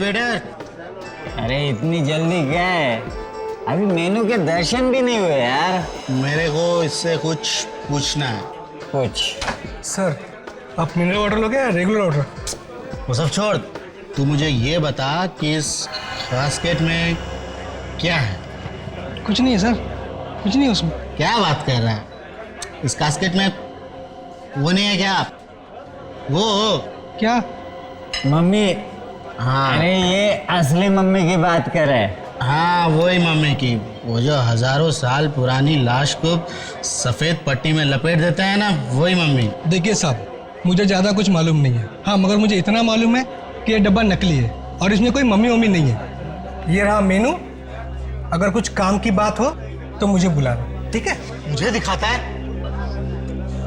Waiter. अरे इतनी जल्दी क्या है, अभी मेनू के दर्शन भी नहीं हुए यार। मेरे को इससे कुछ पूछना है। कुछ सर आप मिनरल वाटर लोगे या रेगुलर वाटर? वो सब छोड़, तू मुझे ये बता कि इस बास्केट में क्या है। कुछ नहीं है सर, कुछ नहीं है उसमें। क्या बात कर रहा है? इस कास्केट में वो नहीं है क्या? वो क्या? मम्मी। हाँ अरे ये असली मम्मी की बात कर रहे हैं। हाँ, वही मम्मी की, वो जो हजारों साल पुरानी लाश को सफेद पट्टी में लपेट देते हैं ना, वही मम्मी। देखिए साहब, मुझे ज़्यादा कुछ मालूम नहीं है। हाँ, मगर मुझे इतना मालूम है कि ये डब्बा नकली है और इसमें कोई मम्मी वम्मी नहीं है। ये रहा मेनू, अगर कुछ काम की बात हो तो मुझे बुलाना, ठीक है? मुझे दिखाता है?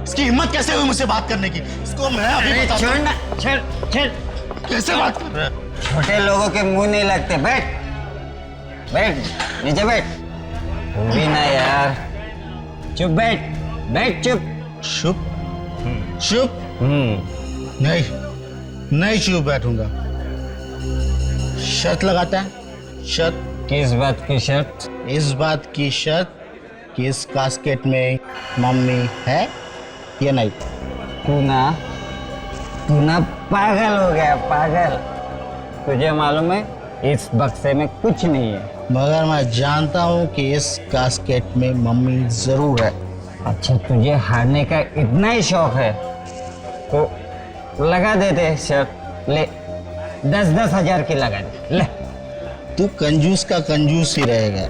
इसकी हिम्मत कैसे हुई मुझसे बात करने की? इसको मैं अभी अरे बताता हूँ। छोड़ ना, छोड़। कैसे बात कर रहा है? छोटे लोगों के मुंह नहीं लगते। बैठ बैठ, नीचे बैठ। तू भी ना यार, चुप बैठ, बैठ चुप। चुप? चुप? नहीं, नहीं चुप बैठूंगा। शर्त लगाता है? शर्त? किस बात की शर्त? इस बात की शर्त कि इस कास्केट में मम्मी है या नहीं। तू ना पागल हो गया, पागल। तुझे मालूम है इस बक्से में कुछ नहीं है। मगर मैं जानता हूँ कि इस कास्केट में मम्मी जरूर है। अच्छा, तुझे हारने का इतना ही शौक है तो लगा देते शर्त। ले 10-10 हजार की लगा दे, ले। तू कंजूस का कंजूस ही रहेगा।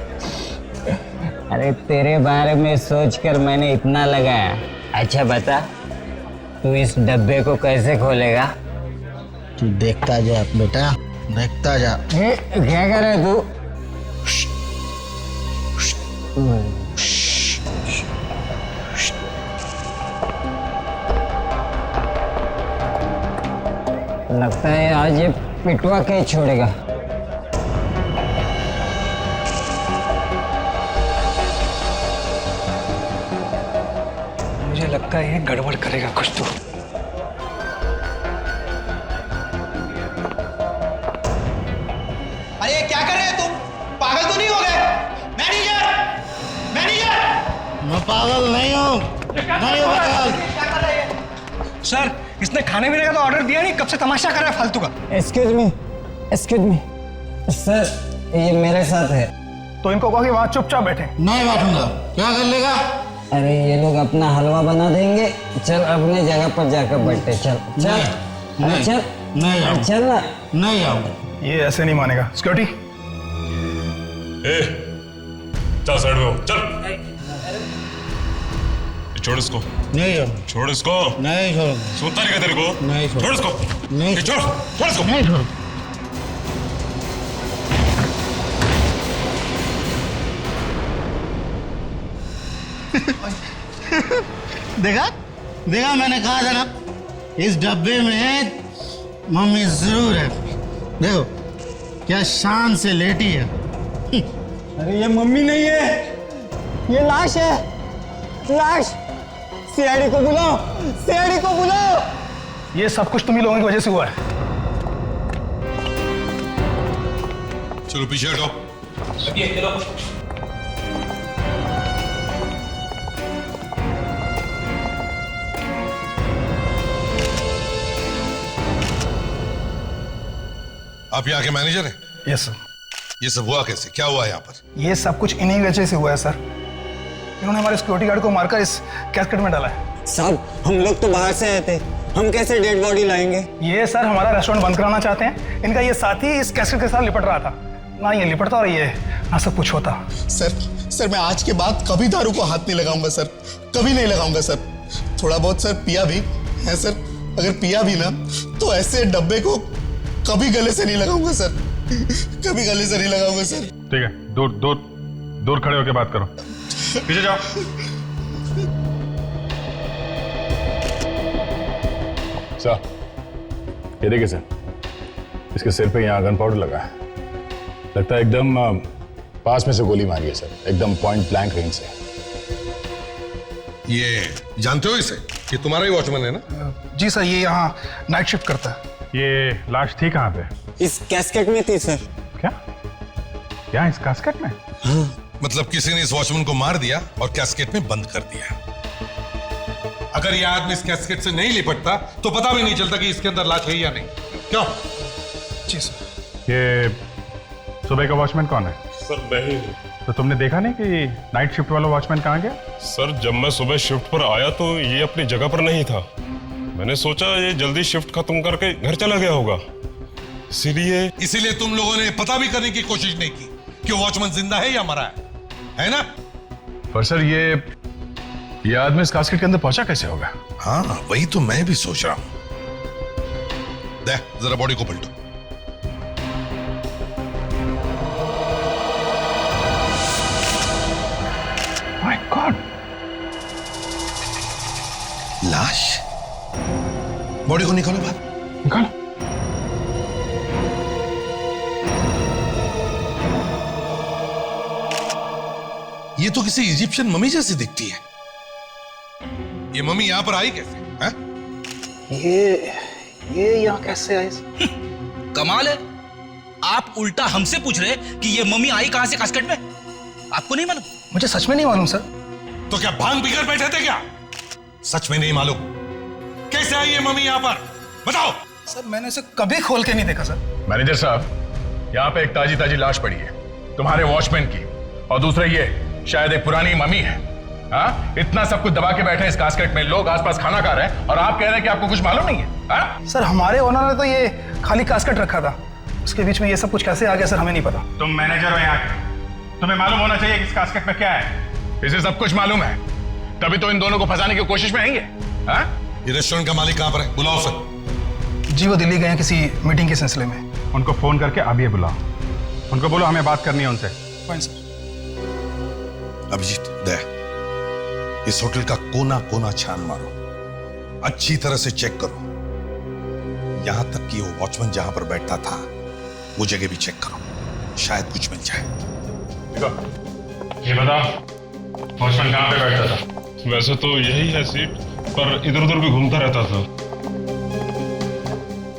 अरे तेरे बारे में सोचकर मैंने इतना लगाया। अच्छा बता, तू इस डब्बे को कैसे खोलेगा? तू देखता जा बेटा, देखता जा। क्या कर रहा है तू? लगता है आज ये पिटवा के छोड़ेगा। मुझे लगता है ये गड़बड़ करेगा कुछ तो। अरे ये क्या कर रहे हैं तुम? पागल तो नहीं हो गए? Manager, manager! मैं पागल नहीं हूँ, नहीं हूँ पागल। क्या कर रहे हैं? सर इसने खाने पीने का तो ऑर्डर दिया नहीं, कब से तमाशा कर रहा है फालतू का। एक्सक्यूज मी सर, ये मेरे साथ है। तो इनको कहो कि वहाँ चुपचाप बैठे। नहीं बैठूंगा। क्या कर लेगा? अरे ये लोग अपना हलवा बना देंगे। चल अपने जगह पर जाकर बैठे। चल चल, नहीं, अरे चल, नहीं अरे आऊंगा। चल ना। नहीं आऊंगा। ये ऐसे नहीं मानेगा। सिक्योरिटी, ए, चल साइड में हो, चल। छोड़ इसको, नहीं आऊंगा। छोड़ इसको। नहीं छोड़ूंगा। सुनता नहीं क्या तेरे को? नहीं छोड़। छोड़ इसको। नहीं ए, छोड़, छोड़ इसको। नहीं छोड़ूंगा। देखा देखा, मैंने कहा था ना, इस डब्बे में मम्मी जरूर है। देखो क्या शान से लेटी है। अरे ये मम्मी नहीं है, ये लाश है, लाश। सीआईडी को बुलाओ, सीआईडी को बुलाओ। ये सब कुछ तुम्ही लोगों की वजह से हुआ है। चलो पीछे हटो। आप यहाँ के मैनेजर हैं? Yes sir. ये सब हुआ कैसे? क्या हुआ यहाँ पर? ये सब कुछ इन्हीं वजह से हुआ है सर। इन्होंने हमारे सिक्योरिटी गार्ड को मारकर इस कैस्केट में डाला है। साहब हम लोग तो बाहर से आए थे, हम कैसे डेड बॉडी लाएंगे? ये सर हमारा रेस्टोरेंट बंद कराना चाहते हैं। इनका ये साथी इस कैसेट के साथ लिपट रहा था। ना ये लिपटता और ये ना सब कुछ होता। सर मैं आज के बाद कभी दारू को हाथ नहीं लगाऊंगा सर, कभी नहीं लगाऊंगा सर। थोड़ा बहुत सर पिया भी है सर, अगर पिया भी ना तो ऐसे डब्बे को कभी गले से नहीं लगाऊंगा सर, कभी गले से नहीं लगाऊंगा सर। ठीक है, दूर दूर दूर खड़े होकर बात करो। पीछे जाओ। सर ये देखिए सर, इसके सिर पे यहाँ गन पाउडर लगा है। लगता है एकदम पास में से गोली मारी है सर, एकदम पॉइंट ब्लैंक रेंज से। ये जानते हो इसे? ये तुम्हारा ही वॉचमैन है ना? जी सर, ये यहाँ नाइट शिफ्ट करता है। ये लाश थी कहाँ पे? इस कैस्केट में थी सर। क्या? क्या इस कास्केट में? मतलब किसी ने इस वॉचमैन को मार दिया और कैस्केट में बंद कर दिया। अगर ये आदमी इस कैस्केट से नहीं लिपटता तो पता भी नहीं चलता कि इसके अंदर लाश है या नहीं। क्यों? जी सर। ये सुबह का वॉचमैन कौन है? सर मैं ही हूँ। तो तुमने देखा नहीं कि नाइट शिफ्ट वाला वॉचमैन कहाँ गया? सर जब मैं सुबह शिफ्ट पर आया तो ये अपनी जगह पर नहीं था। मैंने सोचा ये जल्दी शिफ्ट खत्म करके घर चला गया होगा, इसीलिए तुम लोगों ने पता भी करने की कोशिश नहीं की कि वॉचमैन जिंदा है या मरा है ना? पर सर ये आदमी इस कास्केट के अंदर पहुंचा कैसे होगा? हाँ वही तो मैं भी सोच रहा हूं। देख जरा बॉडी को पलटो। माय गॉड, लाश। बॉडी को निकालो बाहर। निकालो। ये तो किसी इजिप्शियन मम्मी जैसी दिखती है। ये मम्मी यहां पर आई कैसे? है? ये यहाँ कैसे आई? कमाल है, आप उल्टा हमसे पूछ रहे कि ये मम्मी आई कहां से कास्केट में? आपको नहीं मालूम? मुझे सच में नहीं मालूम सर। तो क्या भांग पीकर बैठे थे क्या? सच में नहीं मालूम? कैसे आई ये मम्मी यहां पर? बताओ। सर मैंने इसे कभी खोल के नहीं देखा सर। मैनेजर साहब, यहाँ पे एक ताजी ताजी लाश पड़ी है तुम्हारे वॉचमैन की, और दूसरा ये शायद एक पुरानी मम्मी है। हाँ, इतना सब कुछ दबा के बैठे हैं इस कास्केट में, लोग आसपास खाना खा रहे हैं और आप कह रहे हैं कि आपको कुछ मालूम नहीं है? हाँ? सर हमारे ओनर ने तो ये खाली कास्केट रखा था, उसके बीच में ये सब कुछ कैसे आ गया सर हमें नहीं पता। तुम मैनेजर हो यहाँ के, तुम्हें मालूम होना चाहिए कि इस कास्केट में क्या है। इसे सब कुछ मालूम है, तभी तो इन दोनों को फंसाने की कोशिश में आएंगे। हाँ? ये रेस्टोरेंट का मालिक कहां पर है? बुलाओ सर। जी वो दिल्ली गए हैं किसी मीटिंग के सिलसिले में। उनको फोन करके अभी बुलाओ, उनको बोलो हमें बात करनी है उनसे। Fine sir. अभिजीत दे, इस होटल का कोना कोना छान मारो, अच्छी तरह से चेक करो, यहां तक कि वो वॉचमैन जहां पर बैठता था वो जगह भी चेक करो, शायद कुछ मिल जाए। ये बताओ वॉचमैन कहां पे बैठता था? वैसे तो यही है सीट, पर इधर उधर भी घूमता रहता था।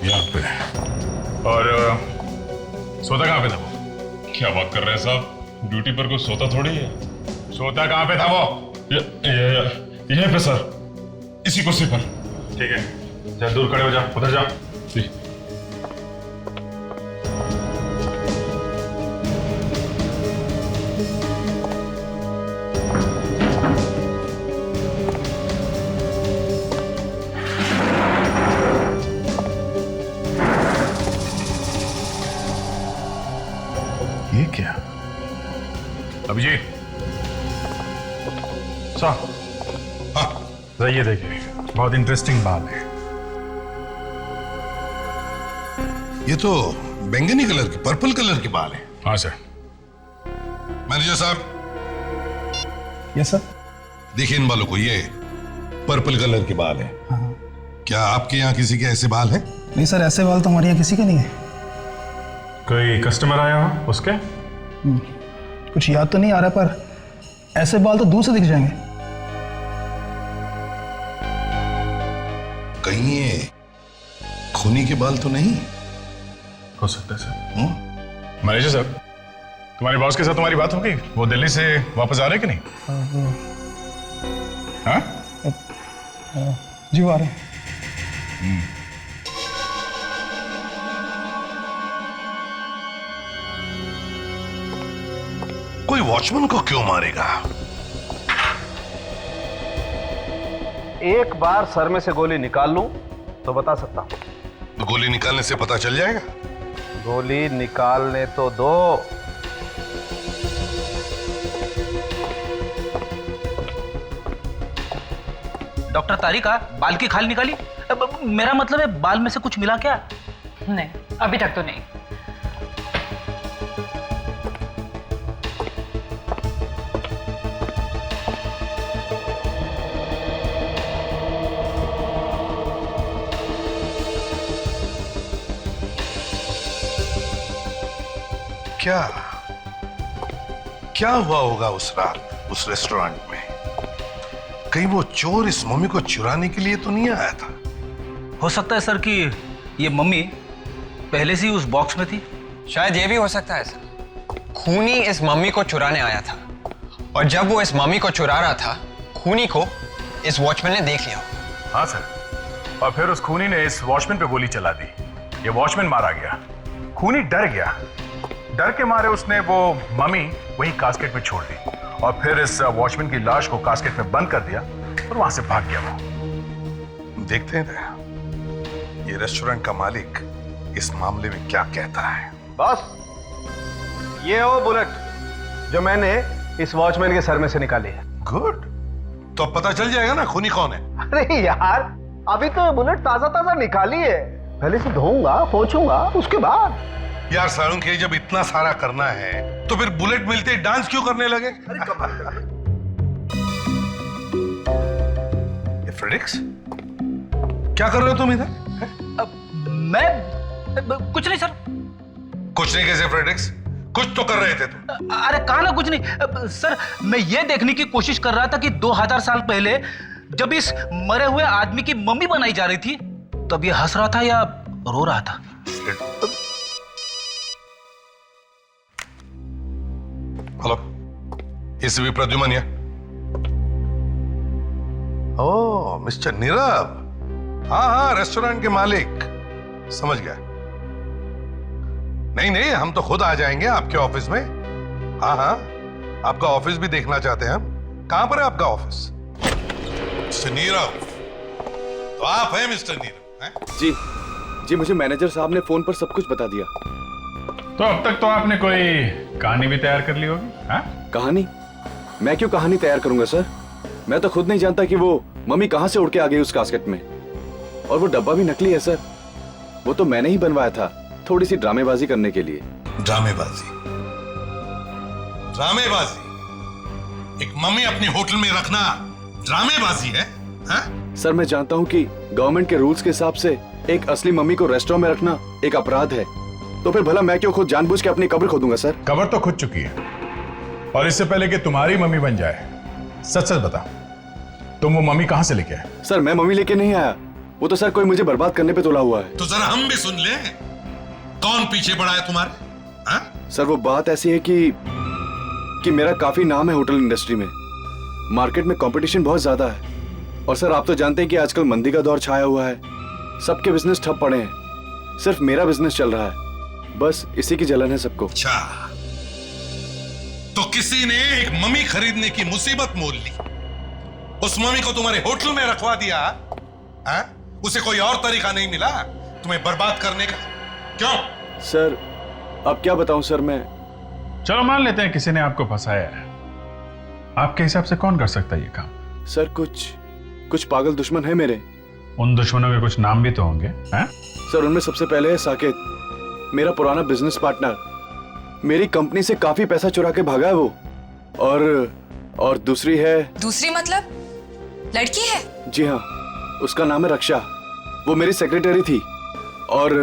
यहाँ पे। और सोता कहां पे था वो? क्या बात कर रहे हैं साहब, ड्यूटी पर कोई सोता थोड़ी है। सोता कहां पे था वो? यहीं पे सर, इसी कुर्सी पर। ठीक है, जरा दूर खड़े हो जाओ, उधर जाओ। जी। ये क्या? अभिजीत साहब, हाँ ये देखिए, बहुत इंटरेस्टिंग बात है। ये तो बैंगनी कलर की, पर्पल कलर के बाल है। हाँ सर। मैनेजर साहब, यस सर। देखिए इन बालों को, ये पर्पल कलर के बाल है। क्या आपके यहाँ किसी के ऐसे बाल हैं? नहीं सर, ऐसे बाल तो हमारे यहाँ किसी के नहीं है। कोई कस्टमर आया हो उसके? कुछ याद तो नहीं आ रहा, पर ऐसे बाल तो दूर से दिख जाएंगे। कहीं ये खूनी के बाल तो नहीं? हो सकता है सर। मैनेजर साहब, तुम्हारे बॉस के साथ तुम्हारी बात हो गई? वो दिल्ली से वापस आ रहे कि नहीं? हाँ? जी वो आ रहे हैं। कोई वॉचमैन को क्यों मारेगा? एक बार सर में से गोली निकाल लूं तो बता सकता हूं। तो गोली निकालने से पता चल जाएगा? गोली निकालने तो दो। डॉक्टर तारिका, बाल की खाल निकाली? मेरा मतलब है बाल में से कुछ मिला क्या? नहीं, अभी तक तो नहीं। क्या क्या हुआ होगा उस रात उस रेस्टोरेंट में? कहीं वो चोर इस मम्मी को चुराने के लिए तो नहीं आया था? हो सकता है सर कि ये मम्मी पहले से ही उस बॉक्स में थी? शायद ये भी हो सकता है सर। खूनी इस मम्मी को चुराने आया था और जब वो इस मम्मी को चुरा रहा था, खूनी को इस वॉचमैन ने देख लिया। हाँ सर, और फिर उस खूनी ने इस वॉचमैन पे गोली चला दी। ये वॉचमैन मारा गया। खूनी डर गया, डर के मारे उसने वो मम्मी वही कास्केट में छोड़ दी और फिर इस वॉचमैन की लाश को कास्केट में बंद कर दिया और वहां से भाग गया वो। देखते हैं ये रेस्टोरेंट का मालिक इस मामले में क्या कहता है। बॉस, ये वो बुलेट जो मैंने इस वॉचमैन के सर में से निकाली है। गुड, तो अब पता चल जाएगा ना खूनी कौन है। अरे यार, अभी तो बुलेट ताजा ताजा निकाली है, पहले से धोऊंगा, पोंछूंगा, उसके बाद। यार सारुण के जब इतना सारा करना है तो फिर बुलेट मिलते ही डांस क्यों करने लगे? ये फ्रेडिक्स, क्या कर रहे हो तुम इधर? मैं कुछ नहीं सर। कुछ नहीं कैसे फ्रेडिक्स? कुछ तो कर रहे थे तुम। अरे कहा ना कुछ नहीं सर, मैं ये देखने की कोशिश कर रहा था कि 2000 साल पहले जब इस मरे हुए आदमी की मम्मी बनाई जा रही थी तब ये हंस रहा था या रो रहा था। हेलो, इस भी प्रद्युमन या? ओ मिस्टर नीरव, हाँ हाँ, रेस्टोरेंट के मालिक, समझ गया। नहीं नहीं, हम तो खुद आ जाएंगे आपके ऑफिस में। हाँ हाँ, आपका ऑफिस भी देखना चाहते हैं हम। कहां पर है आपका ऑफिस? मिस्टर नीरव, तो आप हैं मिस्टर नीरव? हैं? जी जी, मुझे मैनेजर साहब ने फोन पर सब कुछ बता दिया। तो अब तक तो आपने कोई कहानी भी तैयार कर ली होगी? हाँ? कहानी? मैं क्यों कहानी तैयार करूंगा सर? मैं तो खुद नहीं जानता कि वो मम्मी कहां से उड़ के आ गई उस कास्केट में। और वो डब्बा भी नकली है सर, वो तो मैंने ही बनवाया था, थोड़ी सी ड्रामेबाजी करने के लिए। ड्रामेबाजी? ड्रामेबाजी? एक मम्मी अपने होटल में रखना ड्रामेबाजी है? हाँ? सर मैं जानता हूँ कि गवर्नमेंट के रूल्स के हिसाब से एक असली मम्मी को रेस्टोरेंट में रखना एक अपराध है, तो फिर भला मैं क्यों खुद जानबूझ के अपनी कब्र खोदूंगा सर? कब्र तो खुद चुकी है, और इससे पहले कि तुम्हारी मम्मी बन जाए, सच सच बता, तुम वो मम्मी कहां से लेके आए? सर मैं मम्मी लेके नहीं आया, वो तो सर कोई मुझे बर्बाद करने पे तुला हुआ है। तो जरा हम भी सुन ले, कौन पीछे पड़ा है तुम्हारे? हाँ? सर वो बात ऐसी है कि मेरा काफी नाम है होटल इंडस्ट्री में, मार्केट में कंपटीशन बहुत ज्यादा है, और सर आप तो जानते हैं कि आजकल मंदी का दौर छाया हुआ है, सबके बिजनेस ठप पड़े हैं, सिर्फ मेरा बिजनेस चल रहा है, बस इसी की जलन है सबको। अच्छा, तो किसी ने एक मम्मी खरीदने की मुसीबत मोल ली, उस मम्मी को तुम्हारे होटल में रखवा दिया। हाँ? उसे कोई और तरीका नहीं मिला तुम्हें बर्बाद करने का? क्यों? सर अब क्या बताऊं सर मैं। चलो मान लेते हैं किसी ने आपको फंसाया है, आपके हिसाब से कौन कर सकता है ये काम? सर कुछ पागल दुश्मन है मेरे। उन दुश्मनों के कुछ नाम भी तो होंगे? हैं? सर उनमें सबसे पहले है साकेत, मेरा पुराना बिजनेस पार्टनर, मेरी कंपनी से काफी पैसा चुरा के भागा है वो, और दूसरी है। दूसरी मतलब लड़की है? जी हाँ, उसका नाम है रक्षा, वो मेरी सेक्रेटरी थी, और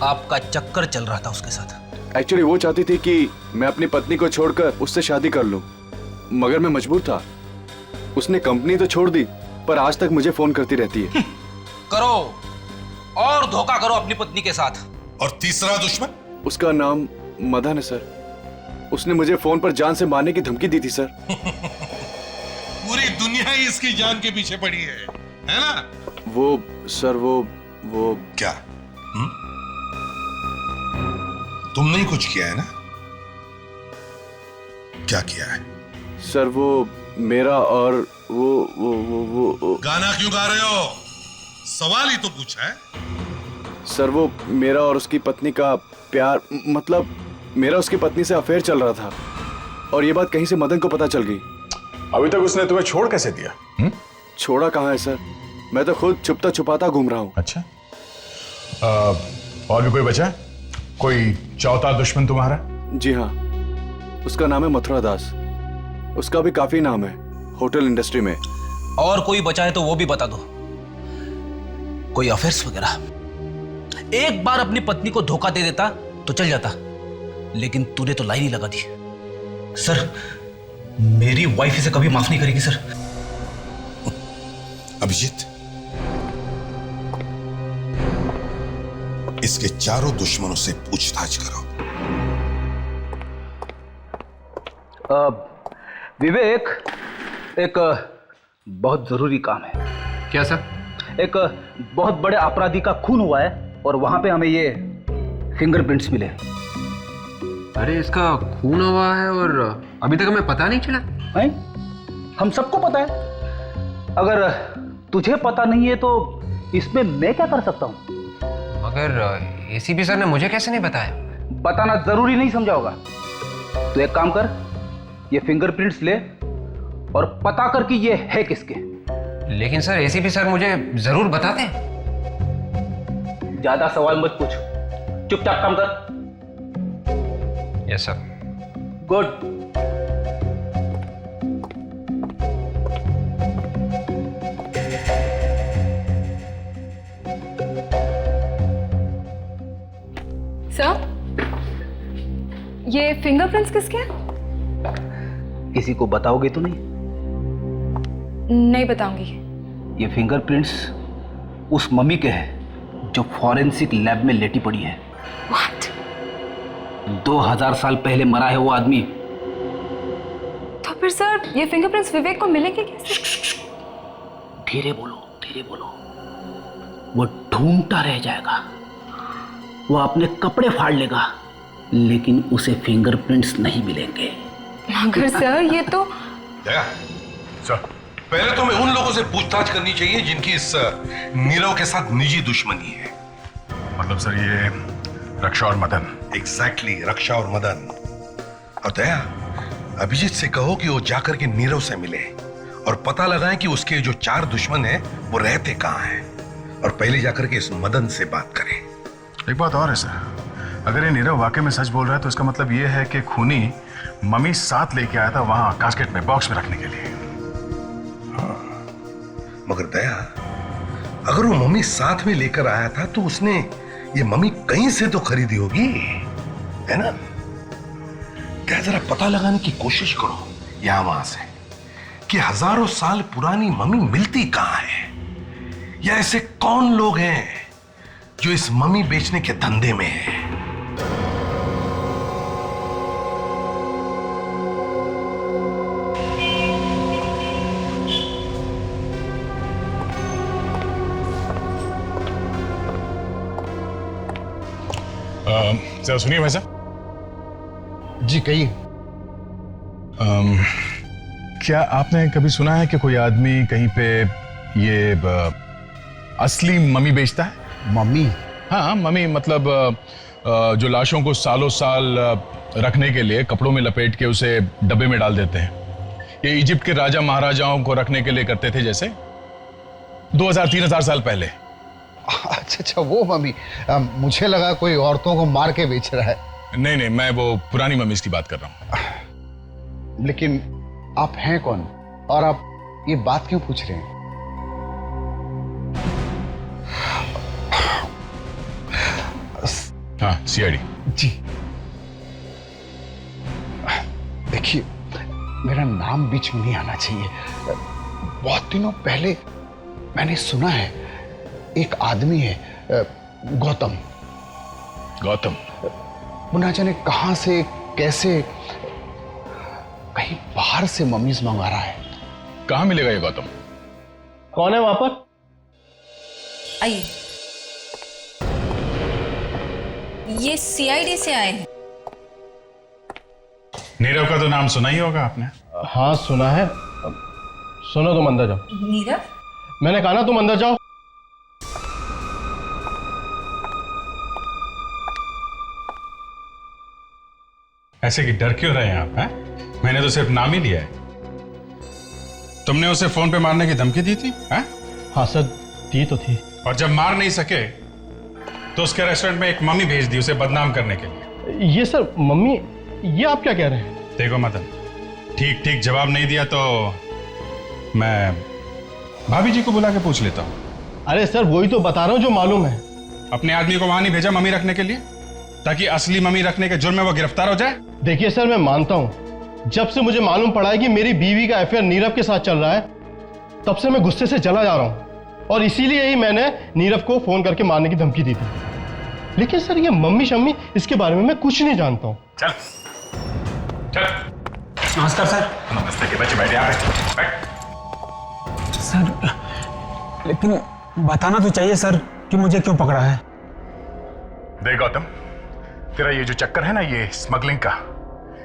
आपका चक्कर चल रहा था उसके साथ? एक्चुअली वो चाहती थी कि मैं अपनी पत्नी को छोड़कर उससे शादी कर लूं, मगर मैं मजबूर था। उसने कंपनी तो छोड़ दी, पर आज तक मुझे फोन करती रहती है। करो और धोखा करो अपनी पत्नी के साथ। और तीसरा दुश्मन? उसका नाम मदन है सर, उसने मुझे फोन पर जान से मारने की धमकी दी थी सर। पूरी दुनिया ही इसकी जान के पीछे पड़ी है ना? वो सर वो क्या? तुमने ही कुछ किया है ना? क्या किया है? सर वो मेरा और वो गाना क्यों गा रहे हो? सवाल ही तो पूछा है। सर वो मेरा और उसकी पत्नी का प्यार, मतलब मेरा उसकी पत्नी से अफेयर चल रहा था, और ये बात कहीं से मदन को पता चल गई। अभी तक उसने तुम्हें छोड़ कैसे दिया? छोड़ा कहाँ है सर, मैं तो खुद छुपता छुपाता घूम रहा हूँ। अच्छा, और भी कोई बचा है? कोई चौथा दुश्मन तुम्हारा? जी हाँ, उसका नाम है मथुरा दास, उसका भी काफी नाम है होटल इंडस्ट्री में। और कोई बचा है तो वो भी बता दो, कोई अफेयर्स वगैरह? एक बार अपनी पत्नी को धोखा दे देता तो चल जाता, लेकिन तूने तो लाइन ही लगा दी। सर मेरी वाइफ इसे कभी माफ नहीं करेगी सर। इसके चारों दुश्मनों से पूछताछ करो। विवेक, एक बहुत जरूरी काम है। क्या सर? एक बहुत बड़े अपराधी का खून हुआ है और वहां पे हमें ये फिंगरप्रिंट्स मिले। अरे इसका खून हुआ है और अभी तक हमें पता नहीं चला है? हम सबको पता है। अगर तुझे पता नहीं है तो इसमें मैं क्या कर सकता हूं? मगर एसीपी सर ने मुझे कैसे नहीं बताया? बताना जरूरी नहीं समझा होगा। तो एक काम कर, ये फिंगरप्रिंट्स ले और पता कर कि ये है किसके। लेकिन सर एसीपी सर मुझे जरूर बताते हैं। ज्यादा सवाल मत पूछ, चुपचाप काम कर। Yes sir. गुड। सर, ये फिंगरप्रिंट्स किसके हैं? किसी को बताओगे तो नहीं? नहीं बताऊंगी। ये फिंगरप्रिंट्स उस मम्मी के हैं जो फॉरेंसिक लैब में लेटी पड़ी है। What? 2000 साल पहले मरा है वो आदमी। तो फिर सर ये फिंगरप्रिंट्स विवेक को मिलेंगे कैसे? धीरे बोलो, धीरे बोलो। वो ढूंढता रह जाएगा, वो अपने कपड़े फाड़ लेगा, लेकिन उसे फिंगरप्रिंट्स नहीं मिलेंगे। मगर सर ये तो जया, सर, पहले तो मैं उन लोगों से पूछताछ करनी चाहिए जिनकी इस नीरव के साथ निजी दुश्मनी है। मतलब सर ये रक्षा और मदन। एग्जैक्टली, रक्षा और मदन। और दया, अभिजीत से कहो कि वो जाकर के नीरव से मिले और पता लगाएं कि उसके जो 4 दुश्मन हैं वो रहते कहाँ हैं, और पहले जाकर के इस मदन से बात करें। एक बात और है सर, अगर ये नीरव वाकई में सच बोल रहा है तो इसका मतलब ये है कि खूनी मम्मी साथ लेके आया था वहां कास्केट में, बॉक्स में रखने के लिए। हाँ, मगर दया, अगर वो मम्मी साथ में लेकर आया था तो उसने ये मम्मी कहीं से तो खरीदी होगी, है ना? क्या जरा पता लगाने की कोशिश करो यहां वहां से कि हजारों साल पुरानी मम्मी मिलती कहां है, या ऐसे कौन लोग हैं जो इस मम्मी बेचने के धंधे में है। जरा सुनिए भाई साहब। जी कहिए। क्या आपने कभी सुना है कि कोई आदमी कहीं पे ये असली मम्मी बेचता है? मम्मी? हाँ, मम्मी मतलब जो लाशों को सालों साल रखने के लिए कपड़ों में लपेट के उसे डब्बे में डाल देते हैं। ये इजिप्ट के राजा महाराजाओं को रखने के लिए करते थे, जैसे 2000-3000 साल पहले। अच्छा, वो मम्मी। मुझे लगा कोई औरतों को मार के बेच रहा है। नहीं नहीं, मैं वो पुरानी मम्मीज की बात कर रहा हूँ। लेकिन आप हैं कौन और आप ये बात क्यों पूछ रहे हैं? हाँ, सीआईडी। जी देखिए, मेरा नाम बीच में नहीं आना चाहिए। बहुत दिनों पहले मैंने सुना है एक आदमी है, गौतम। गौतम? वो ना जाने कहां से कैसे कहीं बाहर से मम्मीज मंगा रहा है। कहां मिलेगा ये गौतम? कौन है वहां पर? आइए। ये सीआईडी से आए हैं। नीरव का तो नाम सुना ही होगा आपने। हाँ सुना है। सुनो, तुम अंदर जाओ। नीरव? मैंने कहा ना तुम अंदर जाओ। ऐसे कि डर क्यों रहे हैं आप? हैं? मैंने तो सिर्फ नाम ही लिया है। तुमने उसे फोन पे मारने की धमकी दी थी? हैं? हाँ सर, दी तो थी। और जब मार नहीं सके तो उसके रेस्टोरेंट में एक मम्मी भेज दी उसे बदनाम करने के लिए। ये सर मम्मी, ये आप क्या कह रहे हैं? देखो मदन, ठीक ठीक जवाब नहीं दिया तो मैं भाभी जी को बुला के पूछ लेता हूँ। अरे सर, वही तो बता रहा हूँ जो मालूम है। अपने आदमी को वहां नहीं भेजा मम्मी रखने के लिए, ताकि असली मम्मी रखने के जुर्म में वो गिरफ्तार हो जाए? देखिए सर, मैं मानता हूँ, जब से मुझे मालूम पड़ा है कि मेरी बीवी का अफेयर नीरव के साथ चल रहा है, तब से मैं गुस्से से चला जा रहा हूँ, और इसीलिए ही मैंने नीरव को फोन करके मारने की धमकी दी थी। लेकिन सर ये मम्मी शम्मी इसके बारे में मैं कुछ नहीं जानता हूँ। चल चल। नमस्कार सर। नमस्ते के बच्चे, बैठ यहाँ पे, बैठ। सर लेकिन बताना तो चाहिए सर कि मुझे क्यों पकड़ा है। देख गौतम, तेरा ये जो चक्कर है ना, ये स्मगलिंग का,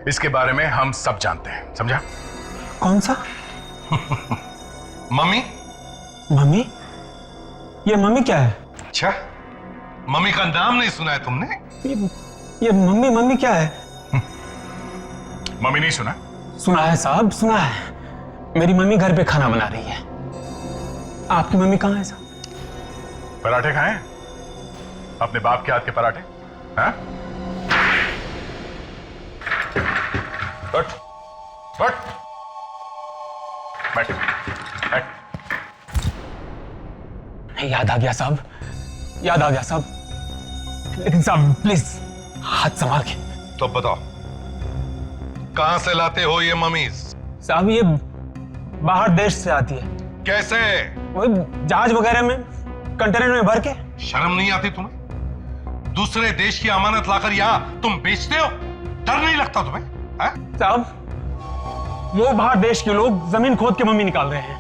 इसके बारे में हम सब जानते हैं, समझा? कौन सा? मम्मी? मम्मी? ये मम्मी क्या है? अच्छा, मम्मी का नाम नहीं सुना है तुमने? ये मम्मी मम्मी क्या है? मम्मी नहीं सुना? सुना है साहब, सुना है। मेरी मम्मी घर पे खाना बना रही है। आपकी मम्मी कहाँ है साहब? पराठे खाए? अपने बाप के हाथ के पराठे? हाँ? बैठ, बैठ, बैठ, बैठ। याद आ गया साहब, याद आ गया साहब। लेकिन साहब प्लीज हाथ संभाल के। तो बताओ, कहां से लाते हो ये मम्मीज? साहब ये बाहर देश से आती है। कैसे? वही जहाज वगैरह में, कंटेनर में भर के। शर्म नहीं आती तुम्हें? दूसरे देश की अमानत लाकर यहां तुम बेचते हो? डर नहीं लगता तुम्हें? साहब वो बाहर देश के लोग जमीन खोद के मम्मी निकाल रहे हैं,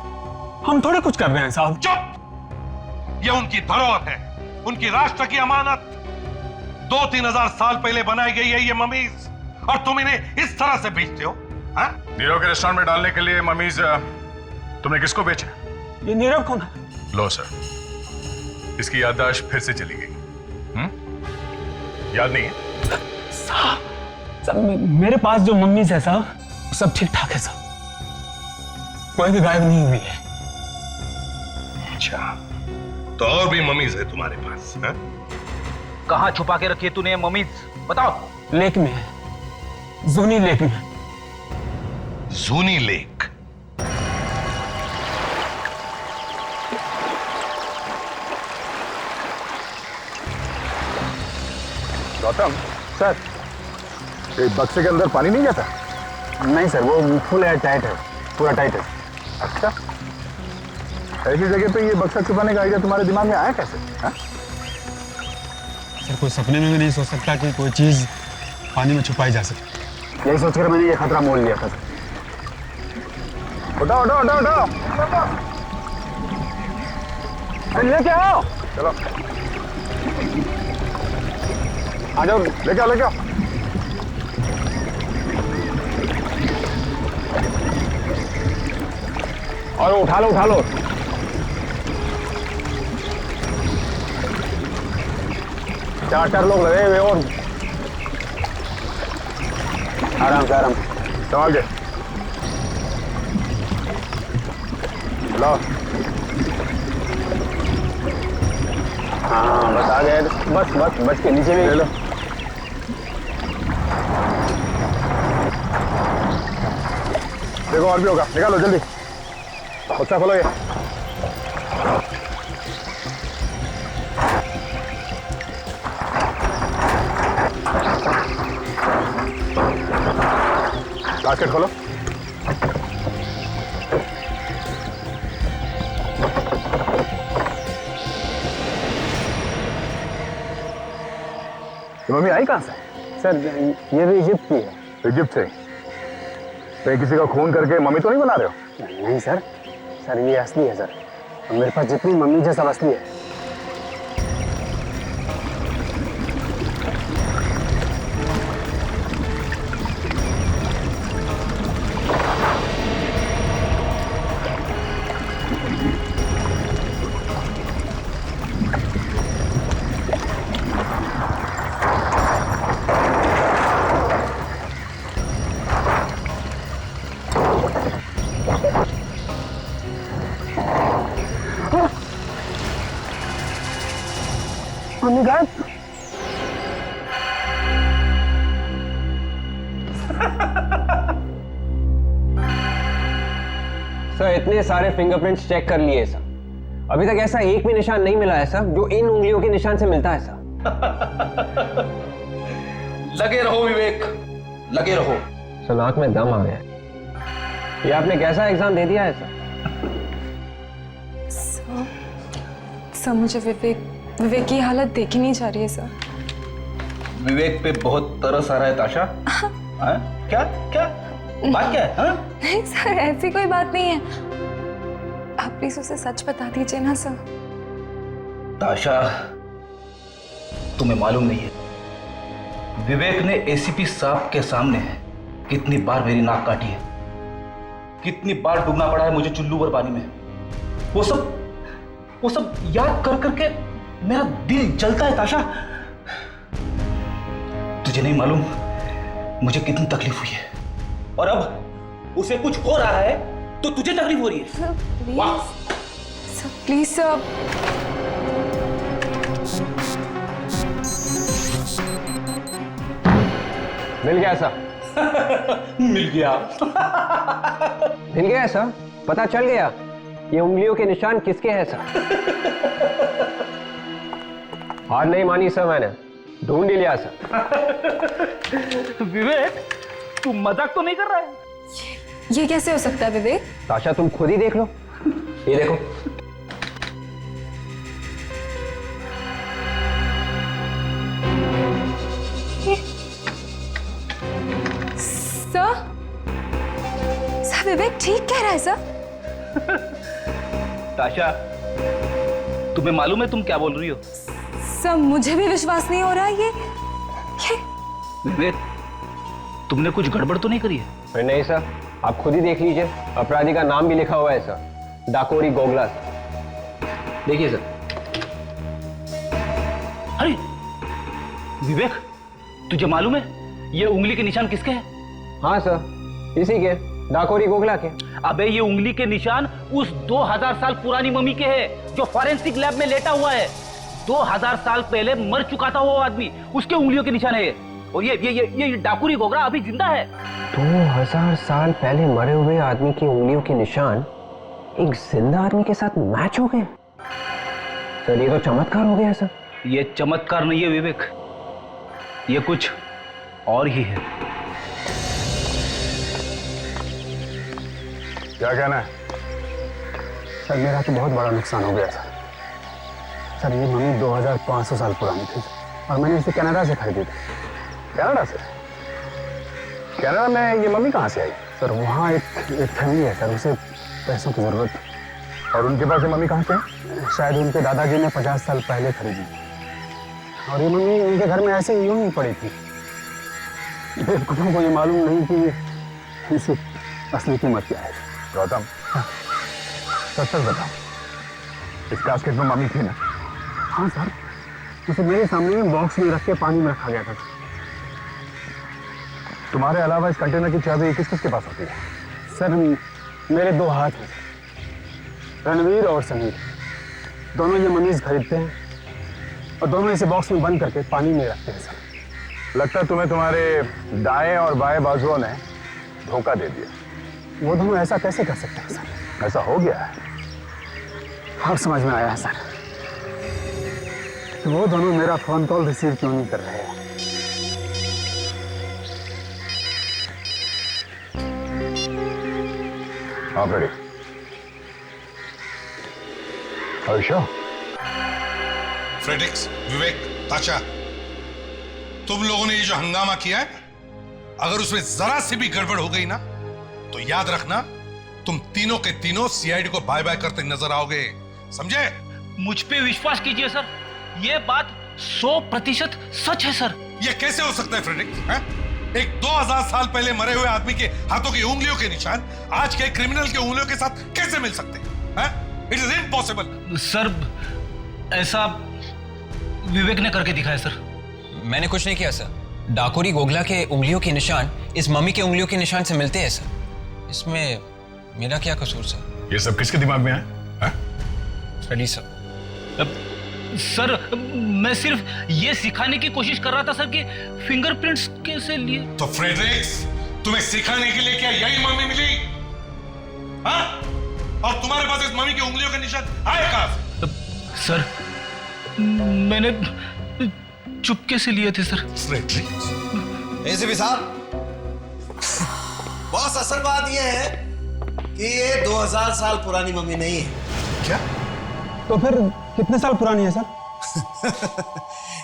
हम थोड़े कुछ कर रहे हैं साहब। चुप! ये उनकी धरोहर है, उनकी राष्ट्र की अमानत। 2-3 हजार साल पहले बनाई गई है ये मम्मीज, और तुम इन्हें इस तरह से बेचते हो? नीरव के रेस्टोरेंट में डालने के लिए मम्मीज तुमने किसको बेचा? ये नीरव कौन है? लो सर, इसकी याददाश्त फिर से चली गई। याद नहीं है? साहब मेरे पास जो मम्मीज है साहब सब ठीक ठाक है साहब, कोई भी गायब नहीं हुई है। अच्छा, तो और भी मम्मीज है तुम्हारे पास? कहाँ छुपा के रखी है तूने मम्मीज, बताओ? लेक में है, जूनी लेक में। जूनी लेक? गौतम सर, ये बक्से के अंदर पानी नहीं जाता? नहीं सर, वो फुल एयर टाइट है, पूरा टाइट है। अच्छा, ऐसी जगह पे ये बक्सा छुपाने का आइडिया तुम्हारे दिमाग में आया कैसे? सर कोई सपने में भी नहीं सोच सकता कि कोई चीज पानी में छुपाई जा सके। यही सोचकर मैंने ये खतरा मोल लिया था। उठाओ उठाओ उठाओ उठाओ, लेके आओ। चलो आ जाओ, लेके आओ लेके आओ। और उठा लो उठा लो। चार लोग लगे हुए, और आराम से, आराम संभाल के लो। हाँ बस आ गए, बस बस बच के नीचे भी ले लो। देखो और भी होगा, निकालो जल्दी, बक्सा खोलो। ये बास्केट खोलो। मम्मी आई कहाँ से? सर ये भी इजिप्ट की है। इजिप्ट से? कहीं किसी का खून करके मम्मी तो नहीं बना रहे हो? नहीं सर, सर ये असली है सर, और मेरे पास जितनी मम्मी है सब असली है। मम्मी गायब। सर इतने सारे फिंगरप्रिंट्स चेक कर लिए सर, अभी तक ऐसा एक भी निशान नहीं मिला है सर जो इन उंगलियों के निशान से मिलता है सर। लगे रहो विवेक, लगे रहो। सर नाक में दम आ गया। ये आपने कैसा एग्जाम दे दिया है सर? सर मुझे विवेक की हालत देखी नहीं जा रही है सर। विवेक पे बहुत तरस आ रहा है ताशा। हाँ? क्या क्या बात क्या है? हाँ? नहीं सर, ऐसी कोई बात नहीं है। आप प्लीज उसे सच बता दीजिए ना सर। ताशा, तुम्हें मालूम नहीं है विवेक ने एसीपी साहब के सामने कितनी बार मेरी नाक काटी है, कितनी बार डूबना पड़ा है मुझे चुल्लू भर पानी में। वो सब याद कर करके मेरा दिल जलता है ताशा। तुझे नहीं मालूम मुझे कितनी तकलीफ हुई है, और अब उसे कुछ हो रहा है तो तुझे तकलीफ हो रही है। Sir please, sir please sir. मिल गया सर। मिल गया। मिल गया सर, पता चल गया ये उंगलियों के निशान किसके हैं सर। हार नहीं मानी सर, मैंने ढूंढ ही लिया सर। विवेक, तू मजाक तो नहीं कर रहा है? ये कैसे हो सकता है विवेक? ताशा तुम खुद ही देख लो, ये देखो। सर विवेक ठीक कह रहा है सर। ताशा, तुम्हें मालूम है तुम क्या बोल रही हो? सर मुझे भी विश्वास नहीं हो रहा ये विवेक, तुमने कुछ गड़बड़ तो नहीं करी है? नहीं सर, आप खुद ही देख लीजिए, अपराधी का नाम भी लिखा हुआ है सर, डाकोरी गोगला। देखिए सर। अरे विवेक, तुझे मालूम है ये उंगली के निशान किसके हैं? हाँ सर, इसी के, डाकोरी गोगला के। अबे ये उंगली के निशान उस 2000 साल पुरानी मम्मी के हैं जो फॉरेंसिक लैब में लेटा हुआ है। 2000 साल पहले मर चुका था वो आदमी, उसके उंगलियों के निशान है ये। और ये डाकुरी गोगरा अभी जिंदा है। 2000 साल पहले मरे हुए आदमी की उंगलियों के निशान एक जिंदा आदमी के साथ मैच हो गए। सर ये तो चमत्कार हो गया सर। ये चमत्कार नहीं है विवेक, ये कुछ और ही है। क्या कहना है? सर मेरा तो बहुत बड़ा नुकसान हो गया था सर। ये मम्मी 2500 साल पुरानी थी और मैंने इसे कनाडा से खरीदी थी। कनाडा से? कनाडा में ये मम्मी कहाँ से आई? सर वहाँ एक फैमिली है सर, उसे पैसों की जरूरत थी। और उनके पास ये मम्मी कहाँ से है? शायद उनके दादाजी ने 50 साल पहले खरीदी और ये मम्मी उनके घर में ऐसे यूं ही पड़ी थी। बेवकूफों को ये मालूम नहीं कि इसे असली कीमत क्या है। गौतम, सच सच बताओ, इस कास्केट में मम्मी थी ना? हाँ सर, उसे मेरे सामने बॉक्स में रख के पानी में रखा गया था। तुम्हारे अलावा इस कंटेनर की चाबी किस किस के पास होती है? सर मेरे 2 हाथ हैं, रणवीर और समीर। दोनों ये मनीज खरीदते हैं और दोनों इसे बॉक्स में बंद करके पानी में रखते हैं सर। लगता है तुम्हें तुम्हारे दाएं और बाएं बाजुओं ने धोखा दे दिया। वो दोनों ऐसा कैसे कर सकते हैं सर? ऐसा हो गया है। अब समझ में आया है सर, तो वो दोनों मेरा फोन कॉल रिसीव क्यों नहीं कर रहे हैं। आप रेडी? फ्रेडरिक्स, विवेक, ताशा, तुम लोगों ने ये जो हंगामा किया है, अगर उसमें जरा सी भी गड़बड़ हो गई ना तो याद रखना तुम तीनों के तीनों सीआईडी को बाय बाय करते नजर आओगे, समझे? मुझ पे विश्वास कीजिए सर, ये बात 100% सच है सर। ये कैसे हो सकता है फ्रेडरिक्स? एक 2000 साल पहले मरे हुए आदमी के हाथों की उंगलियों के निशान आज के क्रिमिनल के उंगलियों के साथ कैसे मिल सकते हैं? It is impossible. सर ऐसा विवेक ने करके दिखाया सर। मैंने कुछ नहीं किया सर। डाकोरी गोगला के उंगलियों के निशान इस मम्मी के उंगलियों के निशान से मिलते हैं सर। इसमें मेरा क्या कसूर सर? ये सब किसके दिमाग में है? Freddy sir. सर मैं सिर्फ ये सिखाने की कोशिश कर रहा था सर कि फिंगरप्रिंट्स कैसे लिए। तो फ्रेडरिक्स, तुम्हें सिखाने के लिए क्या यही मम्मी मिली? हाँ? और तुम्हारे पास इस मम्मी की उंगलियों के निशान आए कहां से? सर मैंने चुपके से लिए थे सर। फ्रेडरिक्स, एसीपी साहब, बॉस असल बात यह है कि ये 2000 साल पुरानी मम्मी नहीं है। क्या? तो फिर कितने साल पुरानी है सर?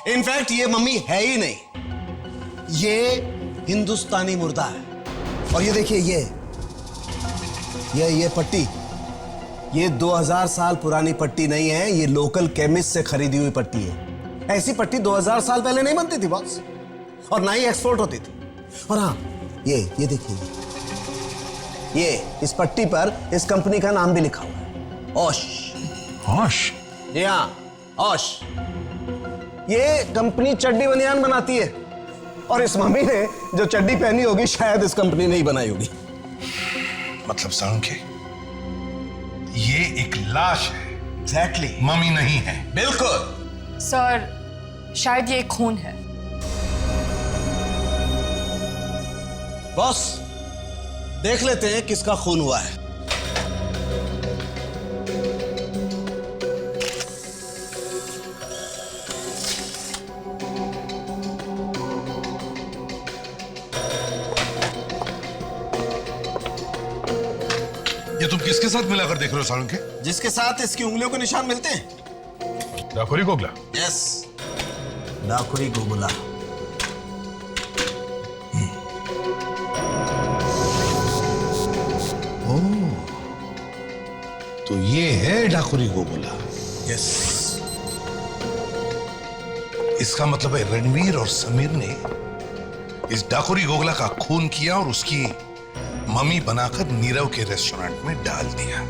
इनफैक्ट ये मम्मी है ही नहीं। ये हिंदुस्तानी मुर्दा है। और ये देखिए ये पट्टी, ये 2000 साल पुरानी पट्टी नहीं है, ये लोकल केमिस्ट से खरीदी हुई पट्टी है। ऐसी पट्टी 2000 साल पहले नहीं बनती थी बॉस, और ना ही एक्सपोर्ट होती थी। और हाँ, ये देखिए, ये इस पट्टी पर इस कंपनी का नाम भी लिखा हुआ है, ओश। ओश? जी हाँ, ओश। ये कंपनी चड्डी बनियान बनाती है, और इस मम्मी ने जो चड्डी पहनी होगी शायद इस कंपनी ने ही बनाई होगी। मतलब साळुंखे, ये एक लाश है। एग्जैक्टली, मम्मी नहीं है। बिल्कुल सर, शायद ये खून है। बॉस, देख लेते हैं किसका खून हुआ है। ये तुम किसके साथ मिलाकर देख रहे हो साळुंखे? जिसके साथ इसकी उंगलियों के निशान मिलते हैं। डाकुरी गोगला? यस, डाकुरी गोगला। तो ये है डाकुरी गोगला। यस। इसका मतलब है रणवीर और समीर ने इस डाकुरी गोगला का खून किया और उसकी मम्मी बनाकर नीरव के रेस्टोरेंट में डाल दिया।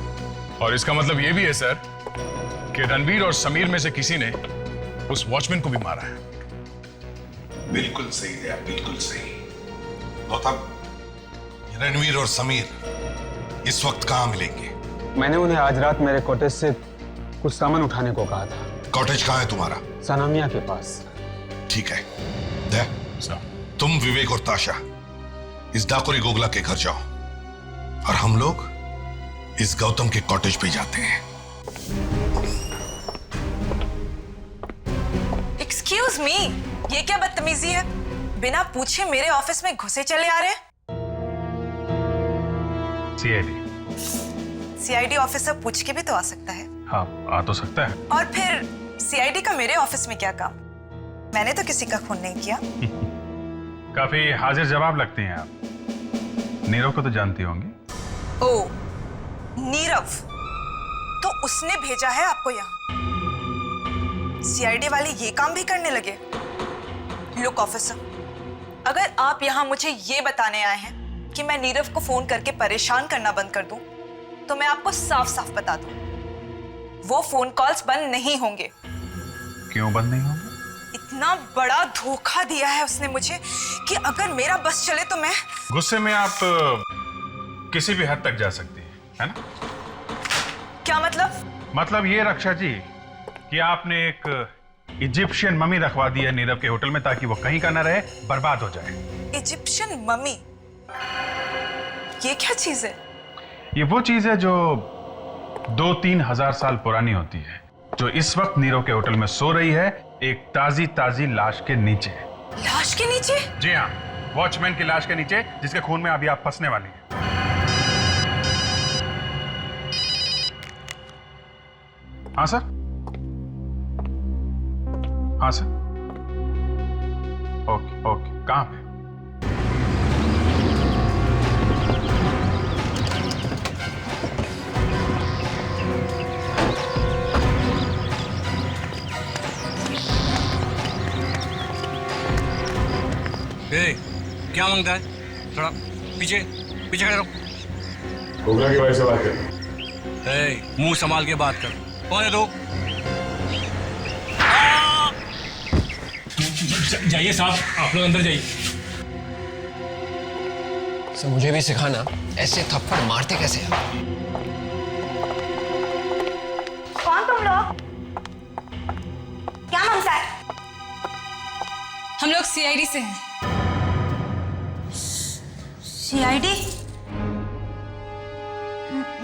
और इसका मतलब ये भी है सर कि रणवीर और समीर में से किसी ने उस वॉचमैन को भी मारा है। बिल्कुल सही है, बिल्कुल सही। गौतम, रणवीर और समीर इस वक्त कहां मिलेंगे? मैंने उन्हें आज रात मेरे कॉटेज से कुछ सामान उठाने को कहा था। कॉटेज कहां है तुम्हारा? सनामिया के पास। ठीक है, दे, तुम विवेक और ताशा इस डाकुरी गोगला के घर जाओ, और हम लोग इस गौतम के कॉटेज पे जाते हैं। एक्सक्यूज मी, ये क्या बदतमीजी है? बिना पूछे मेरे ऑफिस में घुसे चले आ रहे हैं। सीआईडी ऑफिसर पूछ के भी तो आ सकता है। हाँ, आ तो सकता है। और फिर सीआईडी का मेरे ऑफिस में क्या काम? मैंने तो किसी का खून नहीं किया। काफी हाजिर जवाब लगती हैं आप। नीरव को तो जानती होंगी। ओ, नीरव, तो उसने भेजा है आपको यहाँ? सीआईडी वाले ये काम भी करने लगे? लुक ऑफिसर, अगर आप यहाँ मुझे ये बताने आए हैं कि मैं नीरव को फोन करके परेशान करना बंद कर दूं, तो मैं आपको साफ साफ बता दूं, वो फोन कॉल्स बंद नहीं होंगे। क्यों बंद नहीं होंगे? इतना बड़ा धोखा दिया है उसने मुझे कि अगर मेरा बस चले तो मैं... गुस्से में आप किसी भी हद तक जा सकती है ना? क्या मतलब? मतलब ये रक्षा जी कि आपने एक इजिप्शियन मम्मी रखवा दी है नीरव के होटल में, ताकि वो कहीं का ना रहे, बर्बाद हो जाए। Egyptian mummy? ये क्या चीज है? ये वो चीज है जो 2-3 हजार साल पुरानी होती है, जो इस वक्त नीरव के होटल में सो रही है, एक ताजी ताजी लाश के नीचे। लाश के नीचे? जी हाँ, वॉचमैन की लाश के नीचे, जिसके खून में अभी आप फंसने वाली हैं। हाँ सर? हाँ सर। ओके ओके, कहाँ पे? क्या मांगता है? थोड़ा पीछे पीछे खड़े रहो। गोगला की वजह से बात कर। मुंह संभाल के बात कर। कौन है तू? जाइए साहब, आप लोग अंदर जाइए। सर, मुझे भी सिखाना ऐसे थप्पड़ मारते कैसे हैं। कौन तुम लोग? क्या मांगता है? हम लोग सीआईडी से हैं। सीआईडी?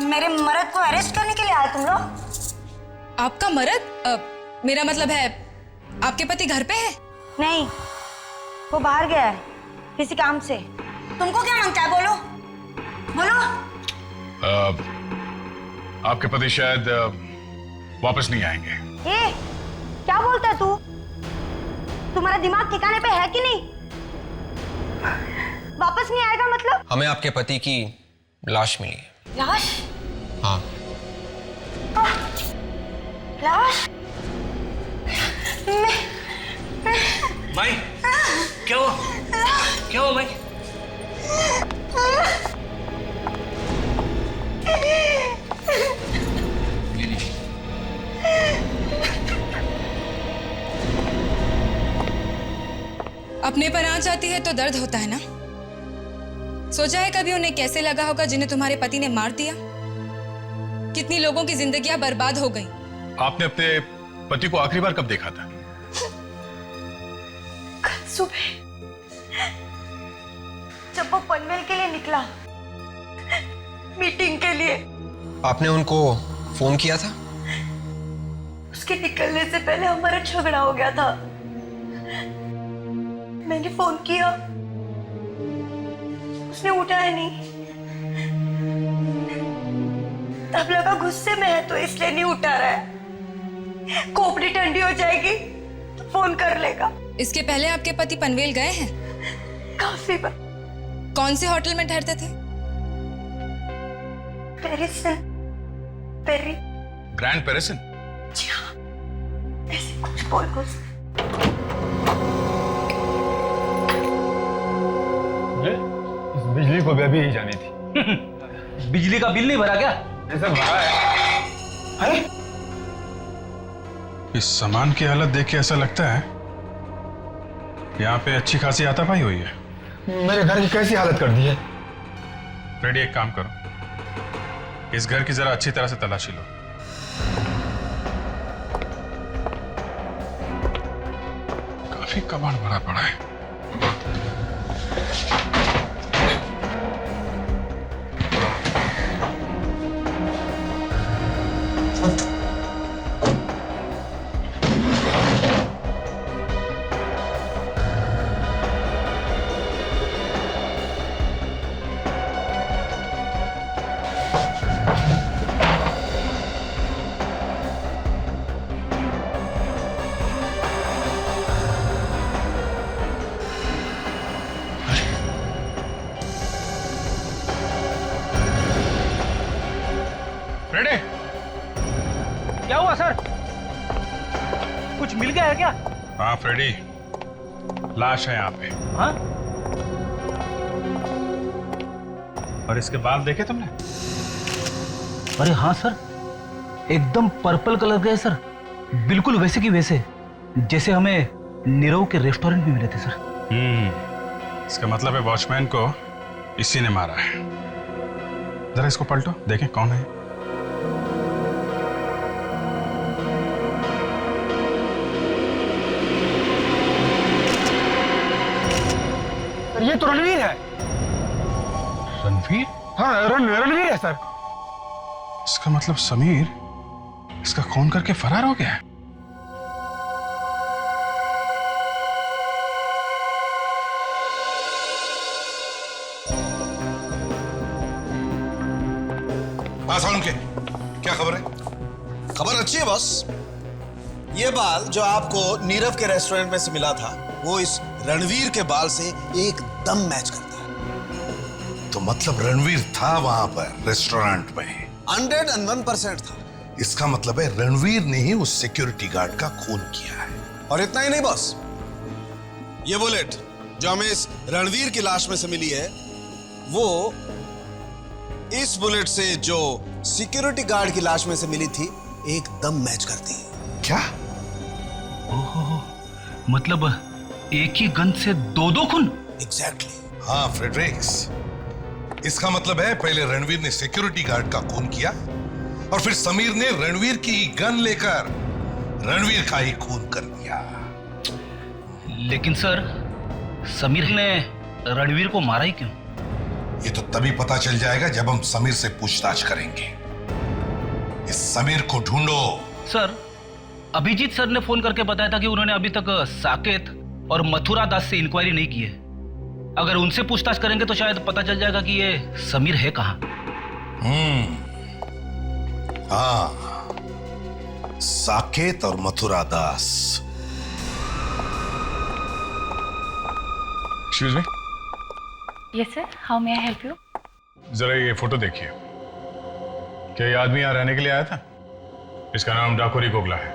मेरे मर्द को अरेस्ट करने के लिए आए तुम लोग? आपका मर्द? मेरा मतलब है आपके पति घर पे है? नहीं, वो बाहर गया है किसी काम से। तुमको क्या मांगता है? बोलो बोलो। आपके पति शायद वापस नहीं आएंगे। ए, क्या बोलता है तू? तुम्हारा दिमाग ठिकाने पे है कि नहीं? वापस नहीं आएगा मतलब? हमें आपके पति की लाश मिली है। लाश? हाँ। लाश? भाई क्या हुआ? क्या हुआ भाई? अपने पर आंच आती है तो दर्द होता है ना। सोचा है कभी उन्हें कैसे लगा होगा जिन्हें तुम्हारे पति ने मार दिया? कितनी लोगों की जिंदगियां बर्बाद हो गई। आपने अपने पति को आखिरी बार कब देखा था? कल सुबह जब वो पनवेल के लिए निकला, मीटिंग के लिए। आपने उनको फोन किया था? उसके निकलने से पहले हमारा झगड़ा हो गया था। मैंने फोन किया, उसने उठाया नहीं। तब लगा गुस्से में है तो इसलिए नहीं उठा रहा है। खोपड़ी ठंडी हो जाएगी तो फोन कर लेगा। इसके पहले आपके पति पनवेल गए हैं? काफी बार। कौन से होटल में ठहरते थे? पेरिसन। पेरी। ग्रैंड पेरिसन? जी हाँ, ऐसे कुछ बोल कुछ। बिजली को भी अभी ही जानी थी। बिजली का बिल नहीं भरा क्या? ऐसा भरा है। अरे इस सामान की हालत देख के ऐसा लगता है यहाँ पे अच्छी खासी हाथापाई हुई है। मेरे घर की कैसी हालत कर दी है? फ्रेडी, एक काम करो, इस घर की जरा अच्छी तरह से तलाशी लो। काफी कबाड़ भरा पड़ा है। फ्रेडी, क्या हुआ सर? कुछ मिल गया है क्या? हाँ फ्रेडी, लाश है यहाँ पे। हाँ? और इसके बाल देखे तुमने? अरे हाँ सर, एकदम पर्पल कलर के है सर, बिल्कुल वैसे की वैसे जैसे हमें नीरव के रेस्टोरेंट में मिले थे सर। इसका मतलब है वॉचमैन को इसी ने मारा है। जरा इसको पलटो, देखें कौन है। ये तो रणवीर है। रणवीर? हाँ रणवीर है सर। इसका मतलब समीर इसका खून करके फरार हो गया है। हाँ सालम के, क्या खबर है? खबर अच्छी है बॉस। ये बाल जो आपको नीरव के रेस्टोरेंट में से मिला था, वो इस रणवीर के बाल से एकदम मैच करता है। तो मतलब रणवीर था वहां पर रेस्टोरेंट में? 101% था। इसका मतलब है रणवीर ने ही उस सिक्योरिटी गार्ड का खून किया है। और इतना ही नहीं बॉस, ये बुलेट जो हमें इस रणवीर की लाश में से मिली है, वो इस बुलेट से जो सिक्योरिटी गार्ड की लाश में से मिली थी एकदम मैच करती है। क्या? ओहो, मतलब एक ही गन से दो खून? एग्जैक्टली। हाँ फ्रेडरिक्स, इसका मतलब है पहले रणवीर ने सिक्योरिटी गार्ड का खून किया और फिर समीर ने रणवीर की गन लेकर रणवीर का ही खून कर दिया। लेकिन सर, समीर ने रणवीर को मारा ही क्यों? ये तो तभी पता चल जाएगा जब हम समीर से पूछताछ करेंगे। इस समीर को ढूंढो। सर, अभिजीत सर ने फोन करके बताया था कि उन्होंने अभी तक साकेत और मथुरा दास से इंक्वायरी नहीं की है। अगर उनसे पूछताछ करेंगे तो शायद पता चल जाएगा कि ये समीर है कहां। हाँ, साकेत और Mathura Das. Excuse me, yes sir, how may I help you? जरा ये फोटो देखिए। क्या ये आदमी यहाँ रहने के लिए आया था? इसका नाम डाकोरी गोगला है।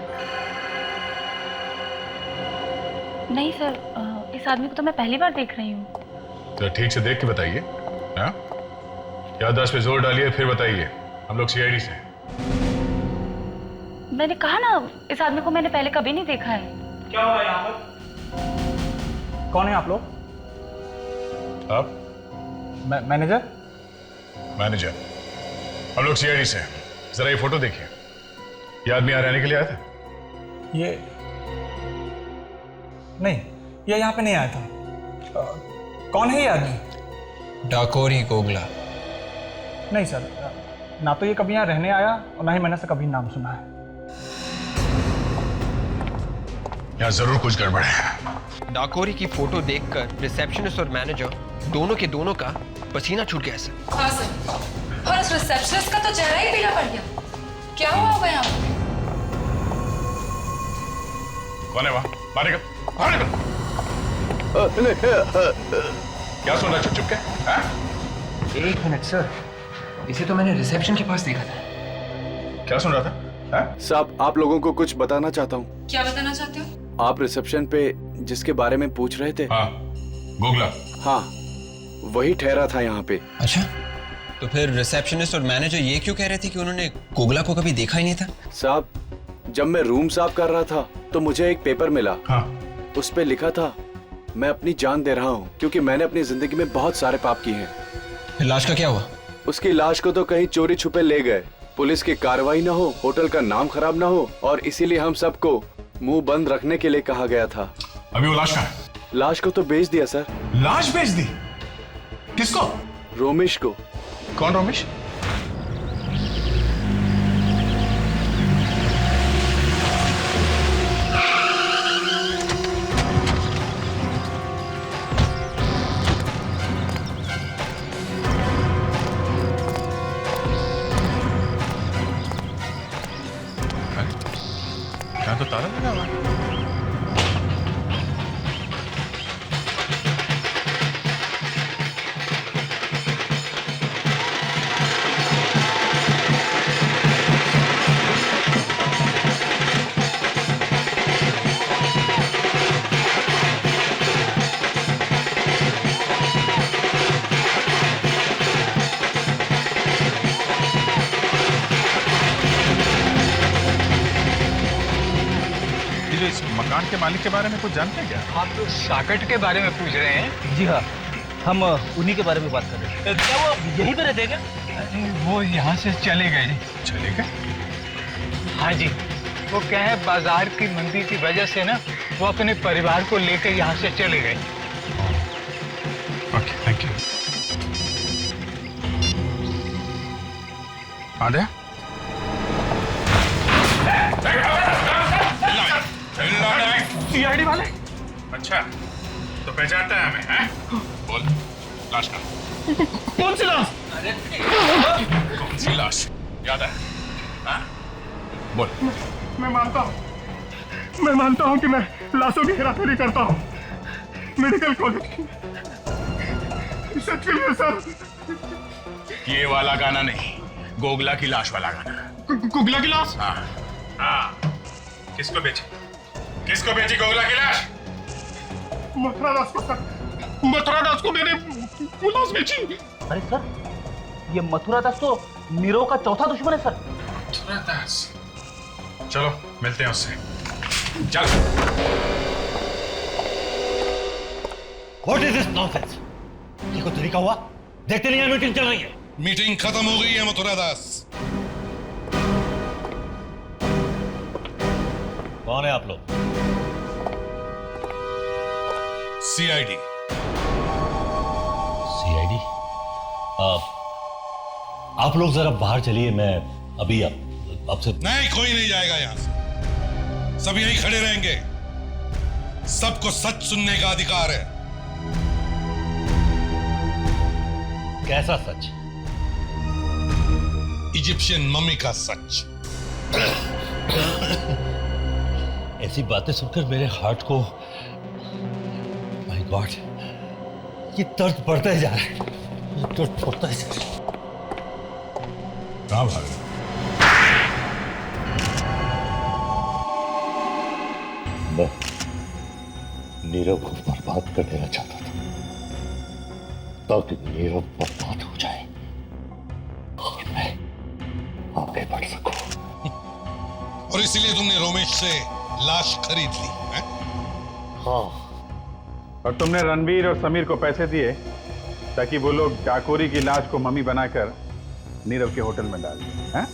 नहीं सर, इस आदमी को तो मैं पहली बार देख रही हूँ। तो ठीक से देख के बताइए। हाँ, याददाश्त पे जोर डालिए, फिर बताइए। हम लोग सीआईडी से हैं। मैंने कहा ना, इस आदमी को मैंने पहले कभी नहीं देखा है। क्या हुआ यहाँ पर? कौन है आप लोग? आप? मैनेजर? मैनेजर। हम लोग सीआईडी से हैं। जरा ये फोटो देखिए। ये आदमी यहाँ रहने के लिए आया था? ये नहीं, ये यहाँ पे नहीं आया था। कौन है ये आदमी? डाकोरी गोगला। नहीं सर, ना तो ये कभी यहाँ रहने आया और ना ही मैंने से कभी नाम सुना है। यहाँ जरूर कुछ गड़बड़ है। डाकोरी की फोटो देखकर रिसेप्शनिस्ट और मैनेजर दोनों के दोनों का पसीना छूट गया सर। हाँ सर, और उस रिसेप्शनिस्ट का तो चेहरा ही पीला पड़ गया। क्या हुआ होगा यहाँ पर? कौन है वहाँ? बाहर निकल, बाहर निकल। क्या सुन रहा चुप के? हाँ? 1 मिनट सर, इसे तो मैंने रिसेप्शन के पास देखा था। क्या सुन रहा था? साहब, आप लोगों को कुछ बताना चाहता हूँ। क्या बताना चाहते हो? आप रिसेप्शन पे जिसके बारे में पूछ रहे थे। हाँ, गोगला। हाँ, वही ठहरा था यहाँ पे। अच्छा, तो फिर रिसेप्शनिस्ट और मैनेजर ये क्यों कह रहे थे कि उन्होंने गोगला को कभी देखा ही नहीं था? साहब, जब मैं रूम साफ कर रहा था तो मुझे एक पेपर मिला। हाँ। उस पे लिखा था, मैं अपनी जान दे रहा हूँ क्योंकि मैंने अपनी जिंदगी में बहुत सारे पाप किए हैं। फिर लाश का क्या हुआ? उसकी लाश को तो कहीं चोरी छुपे ले गए। पुलिस की कार्रवाई ना हो, होटल का नाम खराब ना हो, और इसीलिए हम सबको मुंह बंद रखने के लिए कहा गया था। अभी वो लाश कहाँ है? लाश को तो बेच दिया सर। लाश बेच दी? किसको? रोमेश को। कौन रोमेश? यहाँ तो ताला लगा हुआ है। इस मकान के मालिक के बारे में कुछ जानते हैं क्या? आप तो साकेट के बारे में पूछ रहे हैं? जी हाँ, हम उन्हीं के बारे में बात कर रहे हैं। क्या वो यहीं पे रहते हैं क्या? वो यहाँ से चले गए। चले गए? हाँ जी, वो क्या है, बाजार की मंदी की वजह से ना वो अपने परिवार को लेकर यहाँ से चले गए। Okay, thank you. आदे? सीआईडी वाले? अच्छा, तो पहचानता है हमें, हैं? बोल, लाश का। कौन सी लाश? कौन सी लाश? याद है? हाँ? बोल। मैं मानता हूँ कि मैं लाशों की हेराफेरी करता हूँ। मेडिकल कॉलेज सच के लिए सर। ये वाला गाना नहीं, गोगला की लाश वाला गाना। गोगला की लाश? हाँ, हाँ। किसको बेची? किसको बेची गोगला की लाश? मथुरा दास को सर। मथुरा दास को मैंने वो लाश बेची। अरे सर, ये मथुरा दास तो नीरव का चौथा दुश्मन है सर। मथुरा दास? चलो मिलते हैं उससे। चल। What is this nonsense? ये कोई तरीका हुआ? देखते नहीं है मीटिंग चल रही है। मीटिंग खत्म हो गई है मथुरा दास। कौन है आप लोग? सीआईडी। सीआईडी? आप लोग जरा बाहर चलिए, मैं अभी आपसे। नहीं, कोई नहीं जाएगा यहां से। सब यहीं खड़े रहेंगे। सबको सच सुनने का अधिकार है। कैसा सच? इजिप्शियन मम्मी का सच। ऐसी बातें सुनकर मेरे हार्ट को, माय गॉड, ये दर्द बढ़ता जा रहा है, ये दर्द बढ़ता जा रहा है। कहाँ भाग रहे? मैं नीरव को बर्बाद कर देना चाहता था ताकि नीरव बर्बाद हो जाए और मैं आगे बढ़ सकूं। और इसीलिए तुमने रोमेश से लाश खरीद ली है? हाँ। और तुमने रणवीर और समीर को पैसे दिए ताकि वो लोग डाकोरी की लाश को मम्मी बनाकर नीरव के होटल में डाल दें, हैं?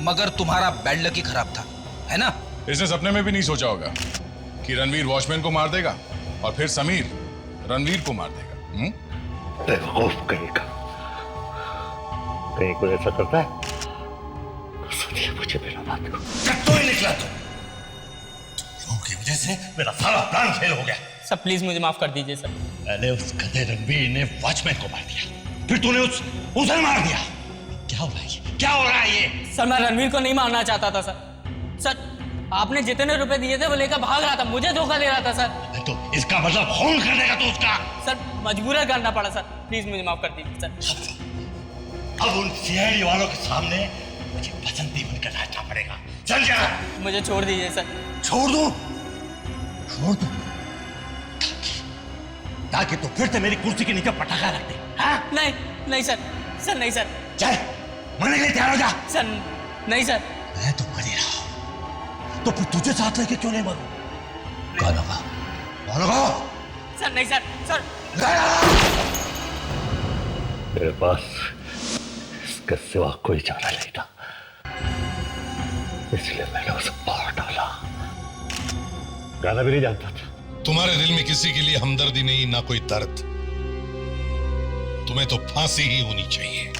मगर तुम्हारा बैड लक ही खराब था, है ना? इसने सपने में भी नहीं सोचा होगा कि रणवीर वॉचमैन को मार देगा और फिर समीर रणवीर को मार देगा। बेवकूफ कहेगा, कहीं कोई ऐसा करता है तो सोचिए मुझे मेरा बात को। तो ही निकला तुम लोगों की वजह से मेरा सारा प्लान फेल हो गया। सर प्लीज मुझे माफ कर दीजिए सर। पहले उस गधे रणवीर ने वॉचमैन को मार दिया, फिर तूने उसे मार दिया। क्या हो रहा है ये? क्या हो रहा है ये? सर मैं रणवीर को नहीं मारना चाहता था सर। सर आपने जितने रुपए दिए थे वो लेकर भाग रहा था, मुझे धोखा दे रहा था सर। तो इसका मतलब खून कर देगा तू उसका? सर मजबूरन करना पड़ा सर, प्लीज मुझे माफ कर दीजिए सर। अब उन सीआईडी वालों के सामने मुझे बसंती बनकर नाचना पड़ेगा, समझा? मुझे छोड़ दीजिए सर। छोड़ दूं? छोड़ दूं ताकि तू फिर से मेरी कुर्सी के नीचे पटाखा रख दे। हाँ? नहीं नहीं सर, सर नहीं सर। चल मरने के लिए तैयार हो जा। सर नहीं सर। मैं तो मर ही रहा हूं, तो फिर तुझे साथ लेके क्यों नहीं मरूं? कौन होगा? कौन होगा? सर नहीं सर। सर मेरे पास इसके सिवा कोई चारा नहीं था, इसलिए मैंने उसे मार डाला। गाना भी नहीं जानता था। तुम्हारे दिल में किसी के लिए हमदर्दी नहीं, ना कोई दर्द। तुम्हें तो फांसी ही होनी चाहिए।